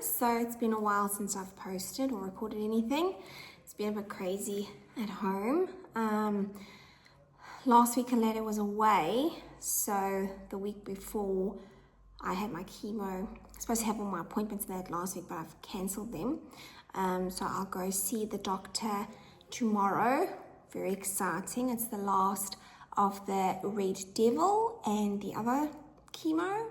So it's been a while since I've posted or recorded anything. It's been a bit crazy at home. Last week Aletta was away, so the week before I had my chemo. I was supposed to have all my appointments that last week, but I've cancelled them. So I'll go see the doctor tomorrow. Very exciting. It's the last of the Red Devil and the other chemo.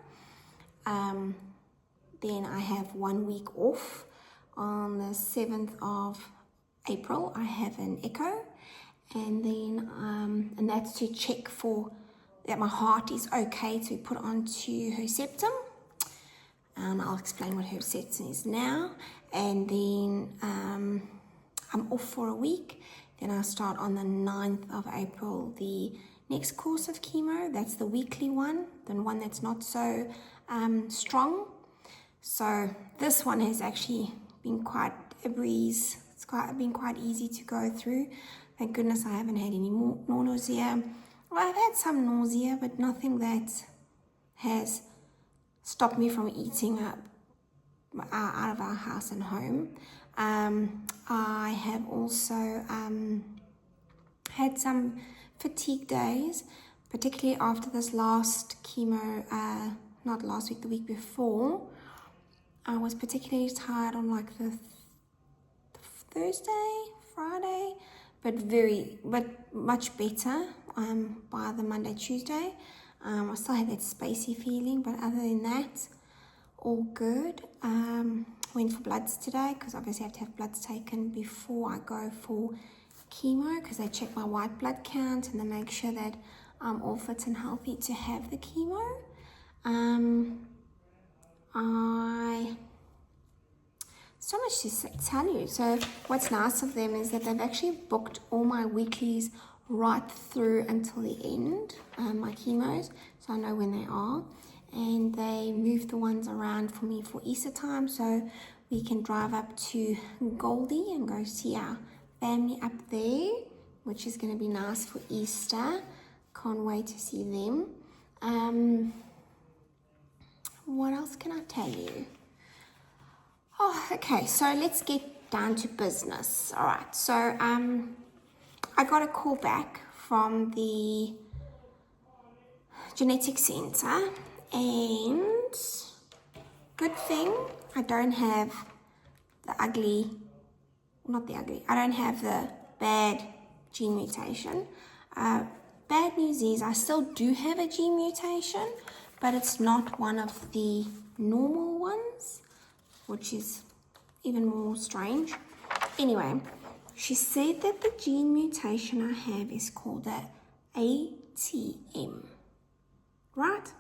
Then I have 1 week off. On the 7th of April, I have an echo. And then, and that's to check for that my heart is okay to be put onto Herceptin. I'll explain what Herceptin is now. And then I'm off for a week. Then I'll start on the 9th of April, the next course of chemo. That's the weekly one, the one that's not so strong. So this one has actually been quite a breeze. It's been quite easy to go through. Thank goodness I haven't had any more nausea. Well, I've had some nausea, but nothing that has stopped me from eating up out of our house and home. I have also had some fatigue days, particularly after this last chemo, not last week, the week before. I was particularly tired on like the Thursday, Friday, but much better by the Monday, Tuesday. I still had that spacey feeling, but other than that, all good. Went for bloods today because obviously I have to have bloods taken before I go for chemo, because they check my white blood count and they make sure that I'm all fit and healthy to have the chemo. So much to tell you. So what's nice of them is that they've actually booked all my weeklies right through until the end, my chemos, so I know when they are. And they moved the ones around for me for Easter time, so we can drive up to Goldie and go see our family up there, which is going to be nice for Easter. Can't wait to see them. What else can I tell you? Oh, okay, so let's get down to business. All right, so I got a call back from the genetic center, and good thing I don't have I don't have the bad gene mutation. Bad news is I still do have a gene mutation, but it's not one of the normal ones, which is even more strange. Anyway, she said that the gene mutation I have is called the ATM, right?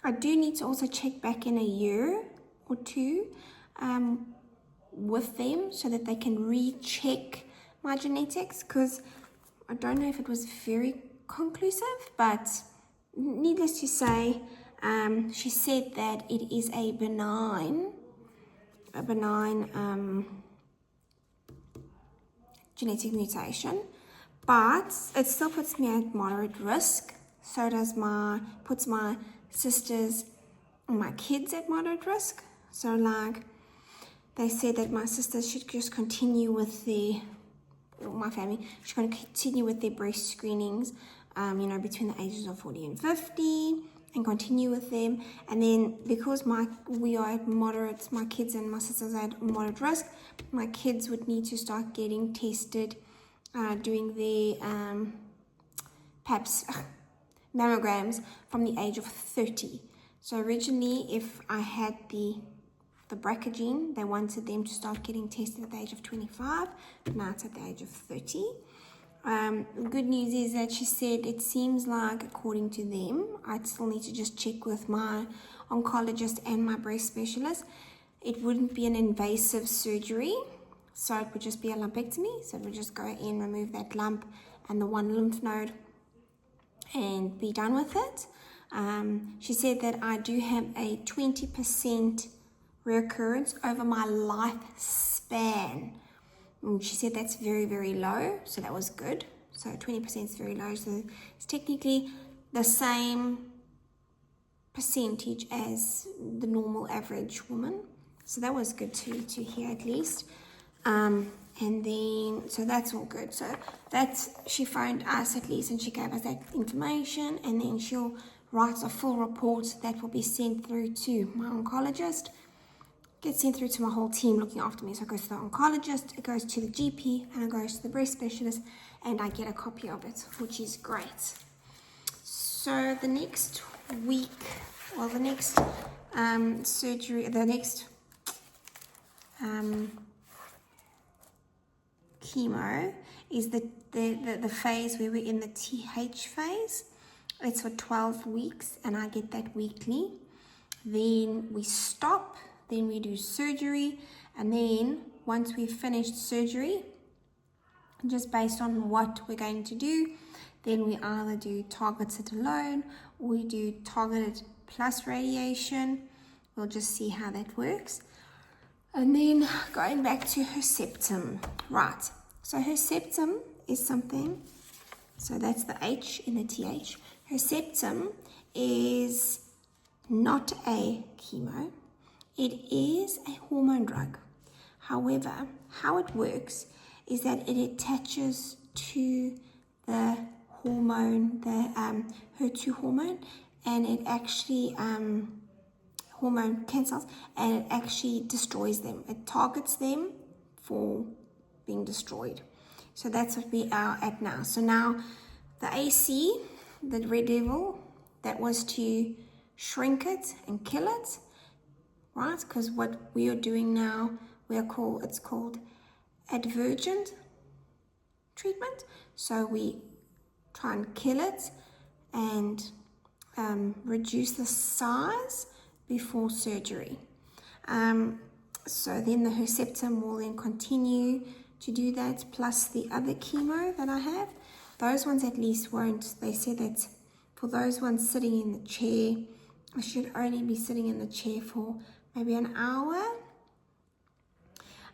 I do need to also check back in a year or two with them so that they can recheck my genetics, because I don't know if it was very conclusive, but needless to say, she said that it is a benign genetic mutation, but it still puts me at moderate risk. So puts my sisters and my kids at moderate risk. So like they said that my sisters should just continue with my family should continue with their breast screenings, between the ages of 40 and 50, and continue with them. And then because we are at moderate, my kids and my sisters are at moderate risk, my kids would need to start getting tested, doing their PAPs, mammograms from the age of 30. So originally, if I had the BRCA gene, they wanted them to start getting tested at the age of 25, but now it's at the age of 30. Good news is that she said it seems like, according to them, I'd still need to just check with my oncologist and my breast specialist. It wouldn't be an invasive surgery, so it would just be a lumpectomy. So it would just go in, remove that lump and the one lymph node, and be done with it. She said that I do have a 20% reoccurrence over my lifespan. She said that's very, very low, so that was good. So 20% is very low, so it's technically the same percentage as the normal average woman. So that was good to hear at least. And then, so that's all good. So she phoned us at least and she gave us that information, and then she'll write a full report that will be sent through to my oncologist, gets sent through to my whole team looking after me. So it goes to the oncologist, it goes to the GP, and it goes to the breast specialist, and I get a copy of it, which is great. So the next week, well, the next surgery, the next chemo is the phase where we're in the TH phase. It's for 12 weeks, and I get that weekly. Then we stop, then we do surgery, and then once we've finished surgery, just based on what we're going to do, then we either do targeted alone or we do targeted plus radiation. We'll just see how that works. And then going back to Herceptin, right? So Herceptin is something, so that's the H in the TH. Herceptin is not a chemo. It is a hormone drug. However, how it works is that it attaches to the hormone, the HER2 hormone, and it actually hormone cancels, and it actually destroys them. It targets them for being destroyed. So that's what we are at now. So now the AC, the Red Devil, that was to shrink it and kill it, right? Because what we are doing now, it's called advergent treatment. So we try and kill it and reduce the size before surgery. So then the Herceptin will then continue to do that, plus the other chemo that I have. Those ones at least won't. They said that for those ones sitting in the chair, I should only be sitting in the chair for maybe an hour.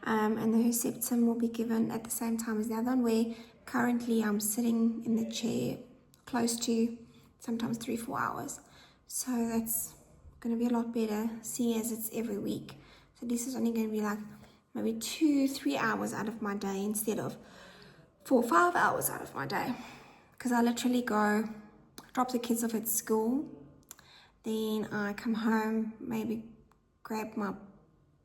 And the Herceptin will be given at the same time as the other one, where currently I'm sitting in the chair close to sometimes 3-4 hours. So that's going to be a lot better, seeing as it's every week. So this is only going to be like maybe 2-3 hours out of my day instead of 4-5 hours out of my day. Because I literally go, drop the kids off at school, then I come home, maybe grab my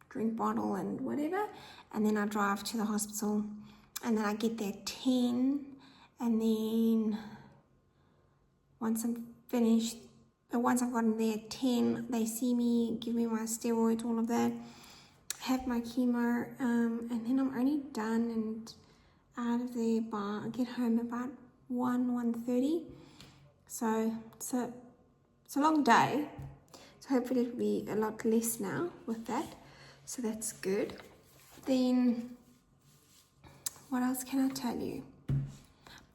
drink bottle and whatever, and then I drive to the hospital, and then I get there at 10, and then once I've gotten there at 10, they see me, give me my steroids, all of that, have my chemo, and then I'm only done and out of there I get home about 1:30. So it's a long day. So hopefully it'll be a lot less now with that. So that's good. Then what else can I tell you?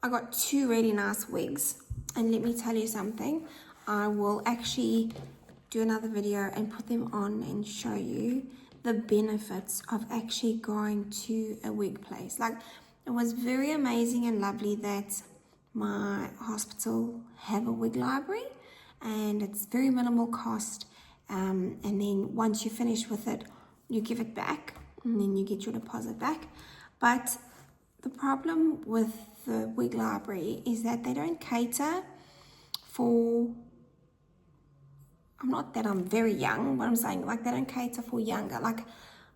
I got 2 really nice wigs, and let me tell you something. I will actually do another video and put them on and show you the benefits of actually going to a wig place. Like, it was very amazing and lovely that my hospital have a wig library, and it's very minimal cost, and then once you finish with it, you give it back, and then you get your deposit back. But the problem with the wig library is that they don't cater for, not that I'm very young, but I'm saying, like, they don't cater for younger. Like,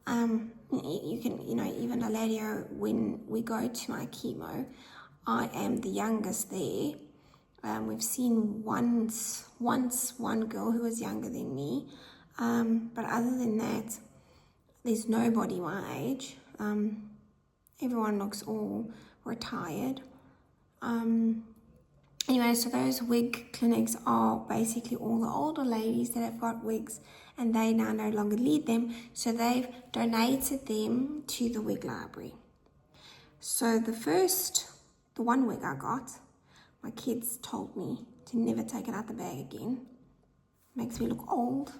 you can, even Eladio, when we go to my chemo, I am the youngest there. We've seen once one girl who was younger than me, but other than that, there's nobody my age. Everyone looks all retired. Anyway, so those wig clinics are basically all the older ladies that have got wigs, and they now no longer need them, so they've donated them to the wig library. So the one wig I got, my kids told me to never take it out the bag again. Makes me look old.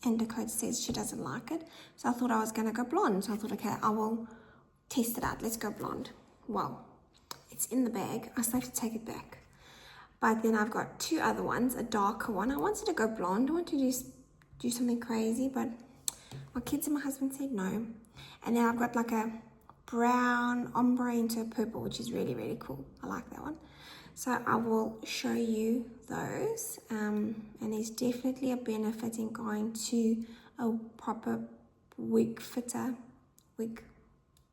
And Dakota says she doesn't like it. So I thought I was going to go blonde. So I thought, okay, I will test it out. Let's go blonde. Well, it's in the bag. I still have to take it back. But then I've got 2 other ones, a darker one. I wanted to go blonde. I wanted to do something crazy, but my kids and my husband said no. And then I've got like a brown ombre into a purple, which is really, really cool. I like that one. So I will show you those. And there's definitely a benefit in going to a proper wig fitter, wig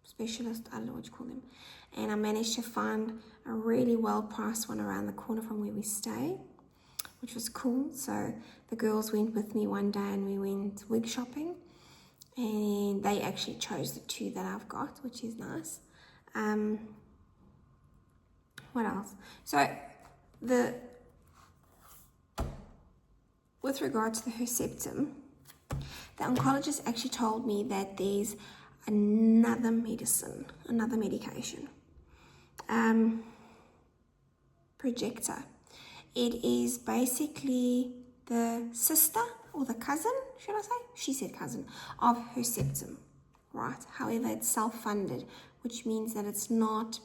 specialist, I don't know what you call them. And I managed to find a really well-priced one around the corner from where we stay, which was cool. So the girls went with me one day and we went wig shopping, and they actually chose the 2 that I've got, which is nice. What else? So with regards to the Herceptin, the oncologist actually told me that there's another medication, Projecta. It is basically the sister or the cousin, should I say? She said cousin, of Herceptin, right? However, it's self-funded, which means that it's not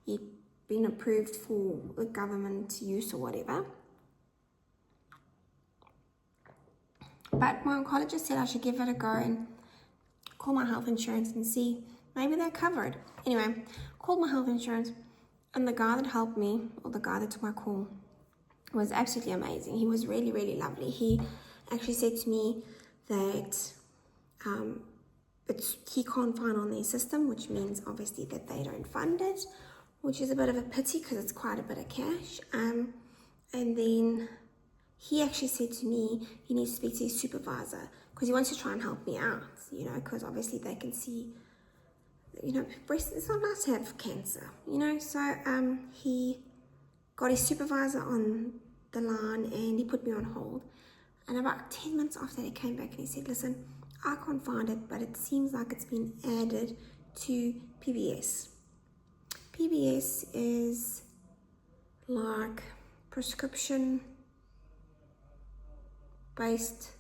been approved for the government use or whatever. But my oncologist said I should give it a go and call my health insurance and see, maybe they're covered. Anyway, called my health insurance, and the guy that helped me, or the guy that took my call, was absolutely amazing. He was really, really lovely. He actually said to me that he can't find on their system, which means obviously that they don't fund it, which is a bit of a pity because it's quite a bit of cash. And then he actually said to me he needs to speak to his supervisor because he wants to try and help me out, because obviously they can see, breast, it's not nice to have cancer, So he got his supervisor on the line and he put me on hold. And about 10 minutes after, he came back and he said, listen, I can't find it, but it seems like it's been added to PBS. PBS is like prescription-based,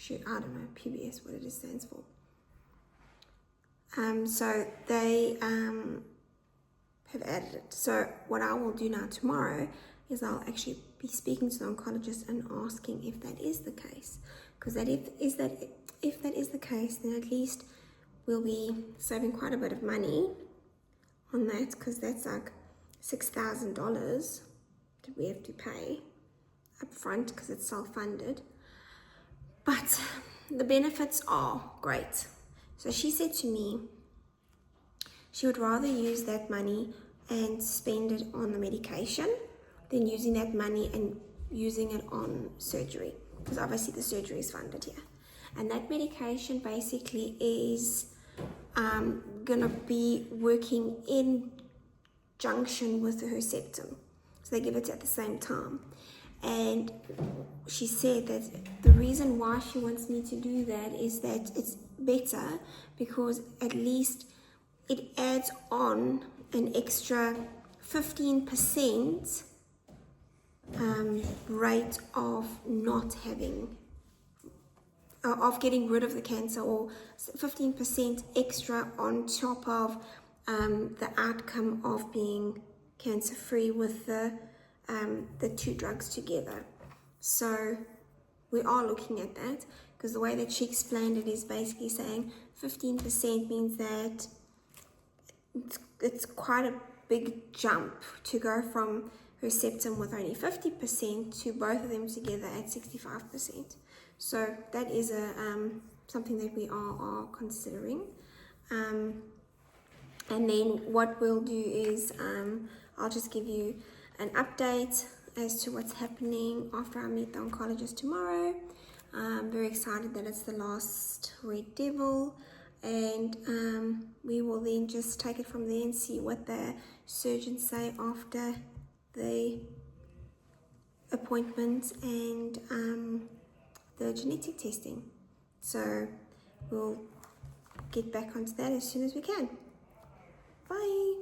I don't know, PBS, what it stands for. So they have added it. So what I will do now tomorrow is I'll actually be speaking to the oncologist and asking if that is the case. Because if that is the case, then at least we'll be saving quite a bit of money on that, because that's like $6,000 that we have to pay up front because it's self-funded. But the benefits are great. So she said to me she would rather use that money and spend it on the medication than using that money and using it on surgery, because obviously the surgery is funded here. And that medication basically is gonna be working in junction with the Herceptin. So they give it at the same time. And she said that the reason why she wants me to do that is that it's better because at least it adds on an extra 15% rate of not having, of getting rid of the cancer, or 15% extra on top of the outcome of being cancer-free with the 2 drugs together. So we are looking at that, because the way that she explained it is basically saying 15% means that it's quite a big jump to go from Herceptin with only 50% to both of them together at 65%. So that is something that we are considering. And then what we'll do is I'll just give you an update as to what's happening after I meet the oncologist tomorrow. I'm very excited that it's the last Red Devil, and we will then just take it from there and see what the surgeons say after the appointment and the genetic testing. So we'll get back onto that as soon as we can. Bye.